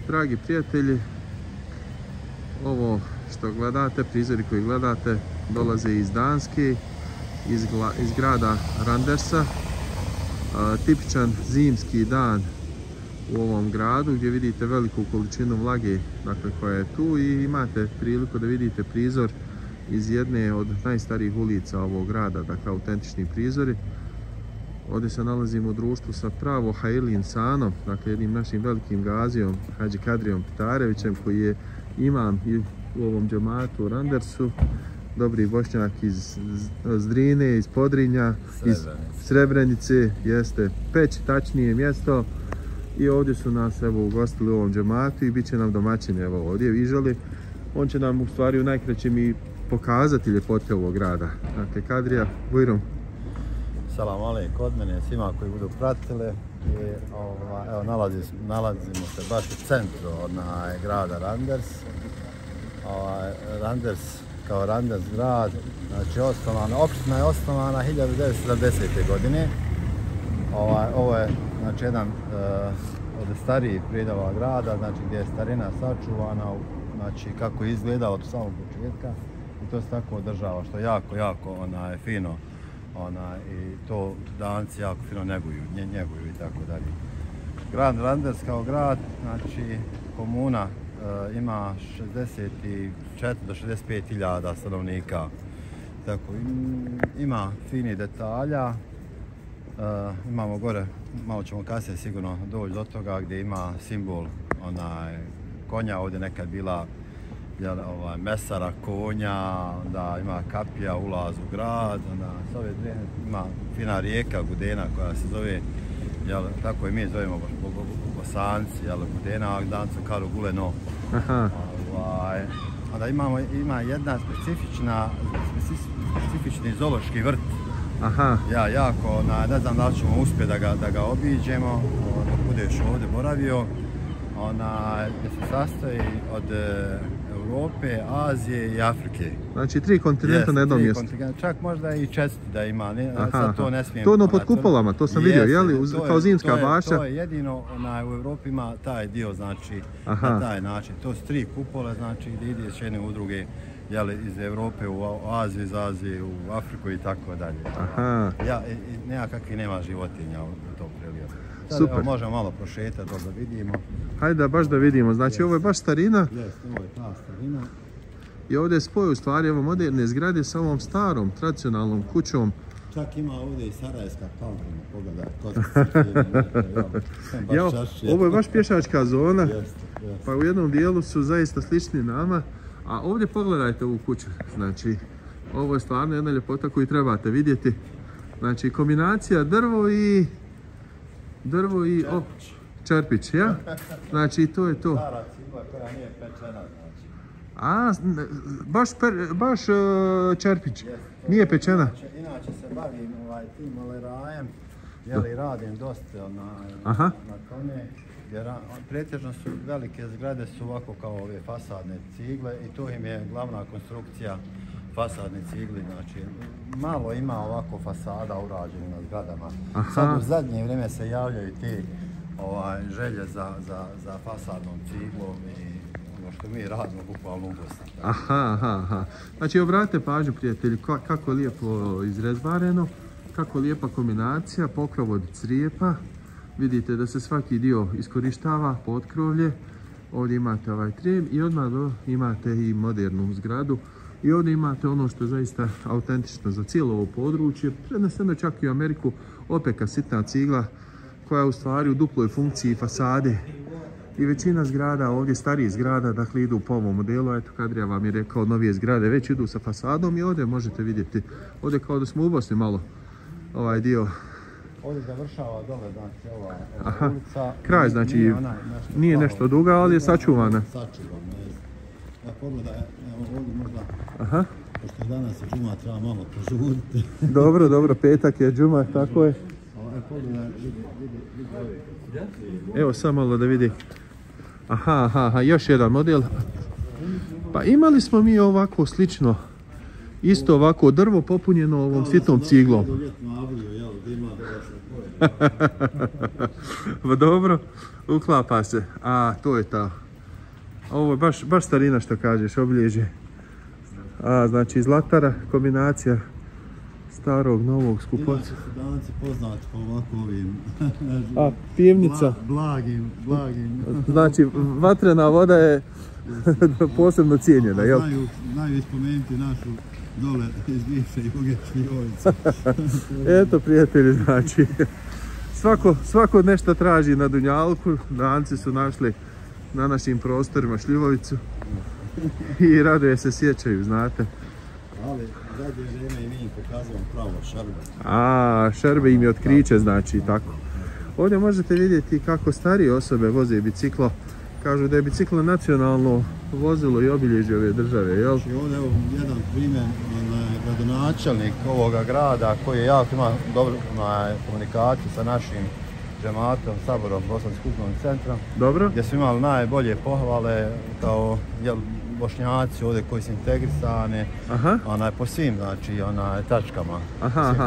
Dragi prijatelji, ovo što gledate, prizori koji gledate, dolaze iz Danske, iz grada Randersa. Tipičan zimski dan u ovom gradu gdje vidite veliku količinu vlage, dakle, koja je tu, i imate priliku da vidite prizor iz jedne od najstarijih ulica ovog grada, dakle autentični prizori. Ovdje se nalazimo u društvu sa pravo hajili insanom, dakle jednim našim velikim gazijom, Hadži Kadrijom Pitarevićem, koji je imam i u ovom džematu u Randersu, dobri bošnjak iz Zdrine, iz Podrinja, iz Srebrenice, jeste Peć, tačnije mjesto. I ovdje su nas evo ugostili u ovom džematu i bit će nam domaćini evo ovdje Vižali. On će nam u stvari u najkraćem i pokazati ljepote ovog grada. Dakle, Kadrija, bujrom. Salam alejkum od mene svima koji budu pratili. Evo, nalazimo se baš u centru grada Randers. Randers kao Randers grad, znači opština je osnovana 1970. godine. Ovo je znači jedan od starijih predava grada, znači gdje je starina sačuvana, znači kako je izgledalo od samog početka, i to se tako održava, što jako fino, i to Danci jako fino njeguju i tako dalje. Grad Randers kao grad, znači komuna ima 64 do 65 hiljada stanovnika, tako ima fini detalja. Imamo gore, malo ćemo kasnije sigurno doći do toga, gdje ima simbol konja, ovdje nekad bila mesara konja, onda ima kapija, ulaz u grad, onda s ove dvije ima fina rijeka Gudena koja se zove, tako i mi zovemo Bosanci, Gudena, a Danci kažu Guleno. Onda ima jedna specifični zoološki vrt. Jako, ne znam da li ćemo uspjeti da ga obiđemo, da budeš ovdje boravio, gdje se sastoji od Europe, Azije i Afrike. Znači 3 kontinenta na jednom mjestu. Čak možda i 4 da ima, sad to ne smijem. To ono pod kupolama, to sam vidio, je li, kao zimska bašća? To je jedino, u Europi ima taj dio, znači, na taj način. To su 3 kupole, znači, gdje ide s jedne udruge, iz Europe u Aziju, iz Azije u Afriku i tako dalje. Nekakvih nema životinja u tom priliju. Super. Možemo malo prošetati da vidimo. Hajde baš da vidimo, znači ovo je baš starina. Jeste, ovo je ta starina. I ovdje je spoj u stvari evo moderne zgrade sa ovom starom, tradicionalnom kućom. Čak ima ovdje i sarajevska palma, pogledaj. Ovo je baš pješačka zona, pa u jednom dijelu su zaista slični nama. A ovdje pogledajte ovu kuću, znači ovo je stvarno jedna ljepota koju trebate vidjeti. Znači kombinacija drvo i čerpić, ja? Znači to je to. Stara cigla koja nije pečena, znači. Baš čerpić, nije pečena. Inače se bavim tim malerajem, radim dosta na tome. Jer pretežno su velike zgrade su ovako kao ove fasadne cigle i to im je glavna konstrukcija fasadne cigle, znači malo ima ovako fasada urađenih na zgradama. Sad u zadnje vrijeme se javljaju te želje za fasadnom ciglom i ono što mi radimo bukvalno udosta. Znači obratite pažnju prijatelji kako je lijepo izrezbareno, kako lijepa kombinacija, pokrov od crijepa. Vidite da se svaki dio iskorištava, potkrovlje. Ovdje imate ovaj trim i odmah imate i modernu zgradu. I ovdje imate ono što je zaista autentično za cijelo ovo područje. Preneseno čak i u Ameriku, opeka sitna cigla koja je u stvari u duploj funkciji fasade. I većina zgrada, ovdje starijih zgrada, dakle idu po ovom modelu. Eto, Kadrija vam je rekao, novije zgrade već idu sa fasadom i ovdje možete vidjeti. Ovdje kao da smo u Bosni malo ovaj dio. Ovdje završava dole, znači ova ulica. Kraj, znači nije nešto duga, ali je sačuvana. Sačuvana, je. Pogledaj, ovdje možda, pošto je danas džuma, treba malo požuriti. Dobro, petak je džuma, tako je. Pogledaj, vidi. Evo samo malo da vidi. Još jedan model. Pa imali smo mi ovako slično, isto ovako drvo popunjeno ovom sitnom ciglom. Pa dobro, uklapa se. A, to je ta. Ovo je baš starina što kažeš, obilježje. A, znači zlatara, kombinacija starog, novog, skupot. Inače su Danci poznati po ovako ovim... A, pivnica. Blagim. Znači, vatrena voda je posebno cijenjena, jel? Znaju spomenuti našu dole iz bivše Juge Šljivovice. Eto, prijatelji, znači, svako nešto traži na Dunjalku. Danci su našli na našim prostorima šljivovicu i raduje se sjećaju, znate. Ali zadnje vrijeme i mi im pokazujemo pravo šerbe. A, šerbe im je otkriće, znači, tako. Ovdje možete vidjeti kako starije osobe voze biciklo. Kažu da je biciklo nacionalno vozilo i obilježje ove države, jel? Znači ovdje evo jedan primjer, gradonačelnik ovoga grada koji jako ima dobru komunikaciju sa našim džematom, saborom Bosanskog kulturnog centra. Dobro. Gdje su imali najbolje pohvale kao Bošnjaci ovdje koji su integrisani, po svim tačkama.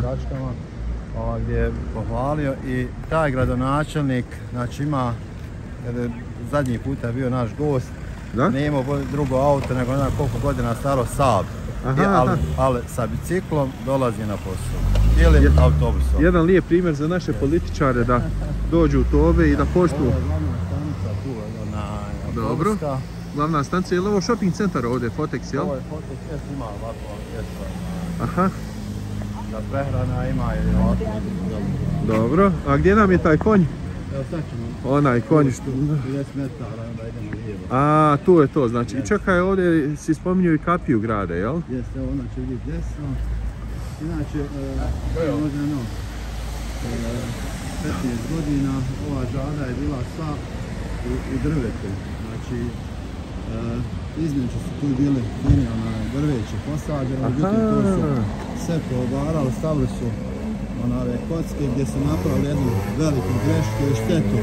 Tačkama gdje je pohvalio i taj gradonačelnik znači ima, zadnji puta je bio naš gost, nije imao drugo auto nego ne znam koliko godina staro Saab, ali sa biciklom dolazi na posao ili autobusom. Jedan lijep primjer za naše političare da dođu u Tobe i da poštuju. Ovo je glavna stanica tu, Dobro. Glavna stanica, je li ovo shopping centar ovdje, Fotex, jel? Ovo je Fotex, ima ovako, Aha. Da prehrana ima i ovako. Dobro, a gdje nam je taj konj? Evo sad ćemo. Onaj konj što... 50 metara, onda idemo lijevo. A, tu je to, znači čekaj, ovdje si spominju i kapiju grada, jel? Jeste, evo ona će vidjeti desno. Inače, možda 15 godina ova žada je bila sva u drvetu. Znači, između su tu bili drveće posađene, međutim to su sve poobarali, stavili su ove kocke gdje su napravili jednu veliku grešku i štetu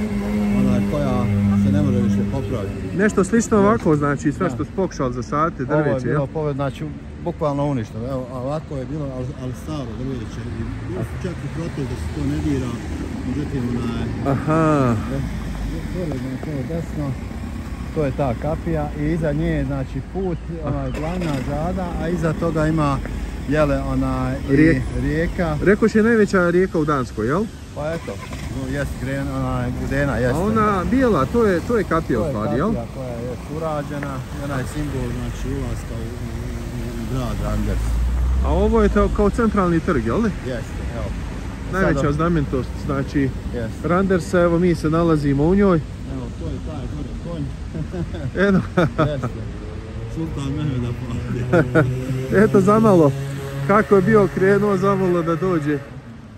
koja se ne može više popraviti. Nešto slično ovako, znači sve što su pokušali za sate drveće, ovo je bilo poved, znači bukvalno uništeno, evo ovako je bilo, ali staro drveće i bilo su čak i protez da se to ne dira, međutim aha. To je desno, to je ta kapija i iza nje je znači put, glavna žada, a iza toga ima rijeka. Rekoš je najveća rijeka u Danskoj, jel? Pa eto, jest Gudena, jeste. A ona bijela, to je kapija u stvari, jel? To je kapija koja je urađena, ona je simbol znači ulaska u grad Randers. A ovo je to kao centralni trg, jel? Jeste, evo. Najveća znamenitost, znači Randersa, evo mi se nalazimo u njoj. Evo, to je taj gore konj. Eno. Jeste. Sultan Mehmeda Pahlavi. Eto zamalo, kako je bio krenuo zamalo da dođe.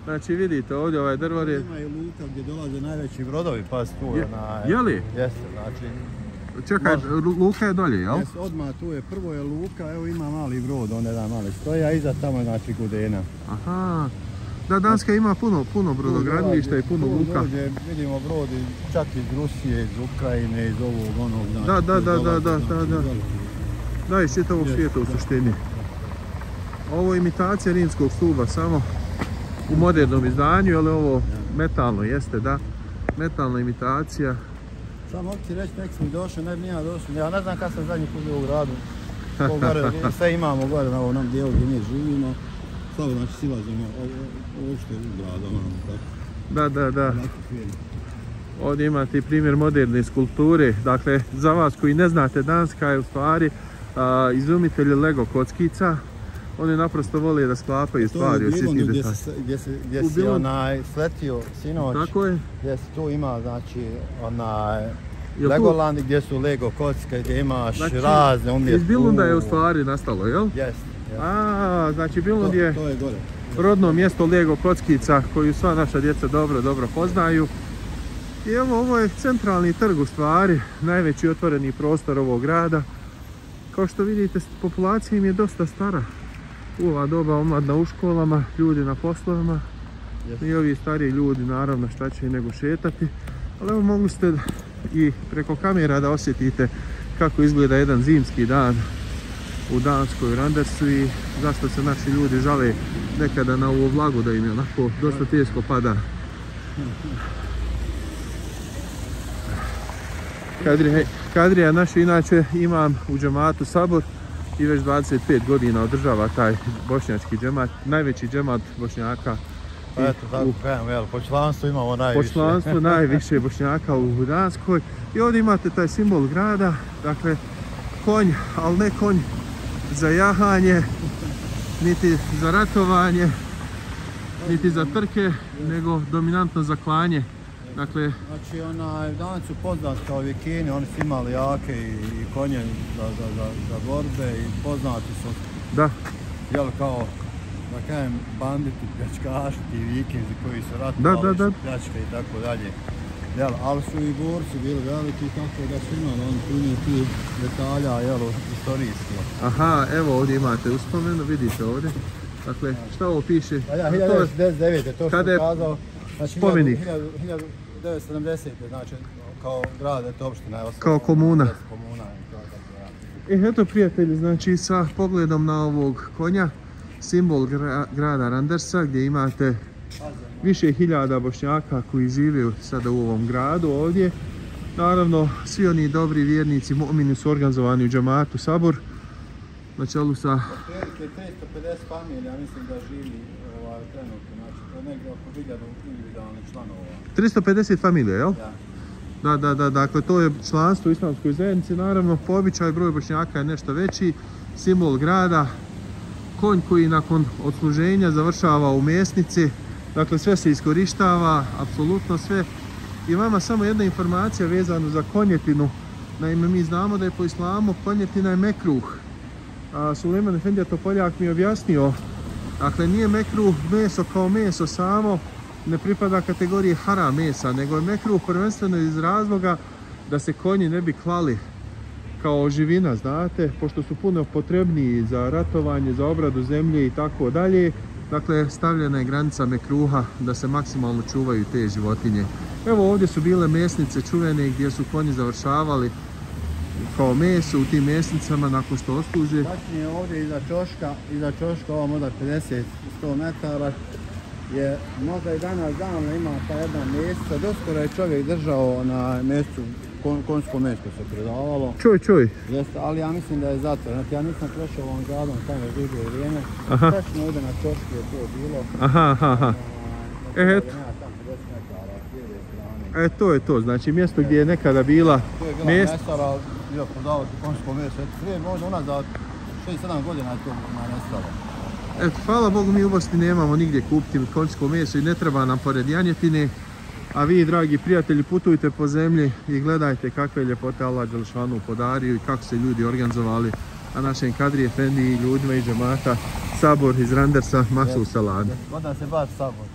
Znači vidite ovdje ovaj drvar je... Ima i luka gdje dolaze najveći brodovi, pa tu je li? Jeste, znači... Čekaj, luka je dolje, jel? Jeste, odmah tu je, prvo je luka, evo ima mali brod, onda jedan mali stoji, a iza tamo je znači Gudena. Aha. Da, Danska ima puno brodogradilišta i puno luka. Ovdje vidimo brodi čak iz Rusije, iz Ukrajine, iz ovog onog... Da, iz čitavog svijeta u suštini. Ovo je imitacija rimskog stuba, samo u modernom izdanju, ali ovo metalno jeste, da. Metalna imitacija. Samo mogu ti reći, nek smo došli, ne bi nija došli. Ja ne znam kada sam zadnji put bio u gradu. Sve imamo gore na ovom dijelu gdje mi živimo. Slabo znači silazimo uopšte u gradu. Da. Ovdje imate i primjer moderne skulpture. Dakle, za vas koji ne znate, Danska je u stvari izumitelji Lego kockica. Oni naprosto vole da sklapaju stvari od sitnih detalja. Gdje si sletio sinoć, gdje si tu ima znači Legoland gdje su Lego kocke, gdje imaš razne umjetne. Iz Billunda je u stvari nastalo, jel? Jeste. Znači Billund je rodno mjesto Lego kockica koju sva naša djeca dobro poznaju. I evo, ovo je centralni trg u stvari, najveći otvoreni prostor ovog grada. Kao što vidite, populacija im je dosta stara. U ova doba omladna u školama, ljudi na poslovima. I ovi stariji ljudi, naravno, šta će nego šetati. Ali evo, mogli ste i preko kamera da osjetite kako izgleda jedan zimski dan u Danskoj, u Randersu i zašto se naši ljudi žale nekada na ovu vlagu da im je onako dosta teško pada. Kadrija naš inače imam u džematu Sabor i već 25 godina održava taj bošnjački džemat, najveći džemat Bošnjaka. Pa eto, tako kajem, jel, po članstvu imamo najviše. Po članstvu najviše Bošnjaka u Danskoj. I ovdje imate taj simbol grada, dakle konj, ali ne konj za jahanje, niti za ratovanje, niti za trke, nego dominantno za klanje. Dakle, znači Danci su poznati kao vikini, oni su imali jake i konje za borbe i poznati su. Da. Jel, kao, da kajem, banditi, pljačkaši, ti vikinzi koji su ratovali, pljačke i tako dalje. Jel, ali su i borci bili veliki, tako da su imali oni puno tih detalja, jel, istorijski. Aha, evo ovdje imate uspomenu, vidite ovdje. Dakle, šta ovo piše? Pa ja, 1999. to što je kazao. Znači, spomenik. 1970. znači, kao grad, eto opština je kao komuna. Komuna. Eto prijatelji, znači sa pogledom na ovog konja, simbol grada Randersa gdje imate više hiljada Bošnjaka koji žive sada u ovom gradu ovdje. Naravno, svi oni dobri vjernici, mu'mini su organizovani u džematu Sabor. Na čelu sa... Otprilike 350 familija, mislim da živi trenutno, znači to je negdje oko 1000 individualnih članova. 350 familija, jel? Da. Da, dakle to je članstvo u islamskoj zajednici, naravno po običaju broj Bošnjaka je nešto veći, simbol grada, konj koji nakon odsluženja završava u mesnici, dakle sve se iskorištava, apsolutno sve. I vama samo jedna informacija vezana za konjetinu, naime mi znamo da je po islamu konjetina je mekruh. Sulejman Efendija Topoljak mi je objasnio, dakle nije mekruh meso kao meso samo, ne pripada kategoriji haram mesa, nego je mekruh prvenstveno iz razloga da se konji ne bi klali kao živina, znate, pošto su puno potrebniji za ratovanje, za obradu zemlje i tako dalje. Dakle, stavljena je granica mekruha da se maksimalno čuvaju te životinje. Evo ovdje su bile mesnice čuvene gdje su konji završavali kao meso u tim mesnicama nakon što odsluže. Tačnije ovdje iza čoška, ovo možda 50-100 metara, je možda i danas davno ima ta jedna mjeseca. Doskoro je čovjek držao na mjestu, konjsko meso se prodavalo. Čuj. Jeste, ali ja mislim da je zato. Znači ja nisam prošao ovom gradom tamo je dugo vrijeme. Tačno ovdje na čoški je to bilo. Aha. To je to, znači mjesto gdje je nekada bila mjesto. To je bila mestara, bio prodavati konjsko meso. Prije možda unazad 6-7 godina je to nestalo. Hvala Bogu mi u Bosni nemamo nigdje kupiti konjsko meso i ne treba nam pored janjetine. A vi, dragi prijatelji, putujte po zemlji i gledajte kakve ljepote Allah Đelešanu podario i kako se ljudi organizovali, a našem Kadri Efendi i ljudima iz džemata Sabor iz Randersa, masu u saladu. Voda se baš Sabor.